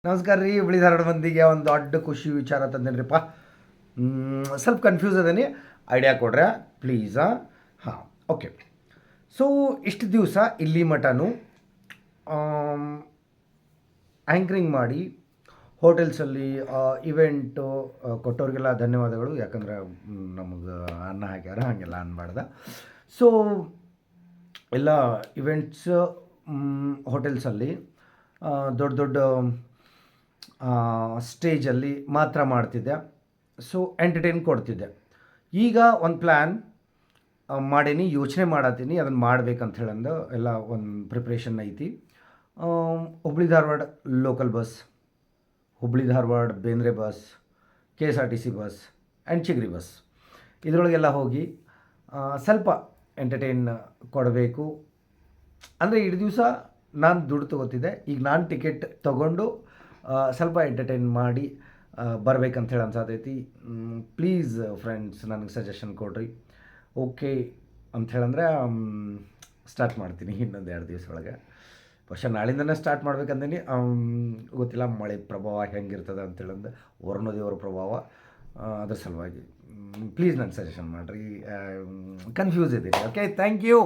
ನಮಸ್ಕಾರ ರೀ. ಹುಬ್ಳಿ ಧಾರವಾಡ ಮಂದಿಗೆ ಒಂದು ದೊಡ್ಡ ಖುಷಿ ವಿಚಾರ ತಂದೇನ್ರಿಪ್ಪ. ಸ್ವಲ್ಪ ಕನ್ಫ್ಯೂಸ್ ಅದೀನಿ, ಐಡಿಯಾ ಕೊಡ್ರೆ ಪ್ಲೀಸ್. ಹಾಂ, ಓಕೆ. ಸೊ ಇಷ್ಟು ದಿವಸ ಇಲ್ಲಿ ಮಟನು ಆ್ಯಂಕರಿಂಗ್ ಮಾಡಿ ಹೋಟೆಲ್ಸಲ್ಲಿ ಇವೆಂಟು ಕೊಟ್ಟವ್ರಿಗೆಲ್ಲ ಧನ್ಯವಾದಗಳು. ಯಾಕಂದ್ರೆ ನಮಗೆ ಅನ್ನ ಹಾಕ್ಯಾರ, ಹಾಗೆಲ್ಲ ಅನ್ಬಾರ್ದ. ಸೊ ಎಲ್ಲ ಇವೆಂಟ್ಸ್ ಹೋಟೆಲ್ಸಲ್ಲಿ ದೊಡ್ಡ ದೊಡ್ಡ ಸ್ಟೇಜಲ್ಲಿ ಮಾತ್ರ ಮಾಡ್ತಿದ್ದೆ. ಸೊ ಎಂಟರ್ಟೈನ್ ಕೊಡ್ತಿದ್ದೆ. ಈಗ ಒಂದು ಪ್ಲ್ಯಾನ್ ಮಾಡೀನಿ, ಯೋಚನೆ ಮಾಡತ್ತೀನಿ ಅದನ್ನು ಮಾಡ್ಬೇಕಂತ ಹೇಳಂದು. ಎಲ್ಲ ಒಂದು ಪ್ರಿಪ್ರೇಷನ್ ಐತಿ. Hubli Dharwad local bus, Hubli Dharwad Bendre bus, KSRTC bus and Chigari bus, ಇದರೊಳಗೆಲ್ಲ ಹೋಗಿ ಸ್ವಲ್ಪ ಎಂಟರ್ಟೈನ್ ಕೊಡಬೇಕು. ಅಂದರೆ ಇಡೀ ದಿವಸ ನಾನು ದುಡ್ಡು ತೊಗೋತಿದ್ದೆ, ಈಗ ನಾನು ಟಿಕೆಟ್ ತೊಗೊಂಡು ಸ್ವಲ್ಪ ಎಂಟರ್ಟೈನ್ ಮಾಡಿ ಬರ್ಬೇಕಂತ ಹೇಳಿ ಅನ್ಸತೈತಿ. ಪ್ಲೀಸ್ ಫ್ರೆಂಡ್ಸ್, ನನಗೆ ಸಜೆಷನ್ ಕೊಡ್ರಿ. ಓಕೆ ಅಂತ ಹೇಳಂದ್ರೆ ಸ್ಟಾರ್ಟ್ ಮಾಡ್ತೀನಿ ಇನ್ನೊಂದು 2 ದಿವಸ ಒಳಗೆ. ಬಹುಶಃ ನಾಳಿಂದನೇ ಸ್ಟಾರ್ಟ್ ಮಾಡ್ಬೇಕಂದೀನಿ. ಗೊತ್ತಿಲ್ಲ ಮಳೆ ಪ್ರಭಾವ ಹೆಂಗಿರ್ತದೆ ಅಂತೇಳಂದು, ವರುಣದೇವರ ಪ್ರಭಾವ, ಅದ್ರ ಸಲುವಾಗಿ ಪ್ಲೀಸ್ ನನಗೆ ಸಜೆಷನ್ ಮಾಡಿರಿ. ಕನ್ಫ್ಯೂಸ್ ಇದ್ದೀನಿ. Okay, thank you.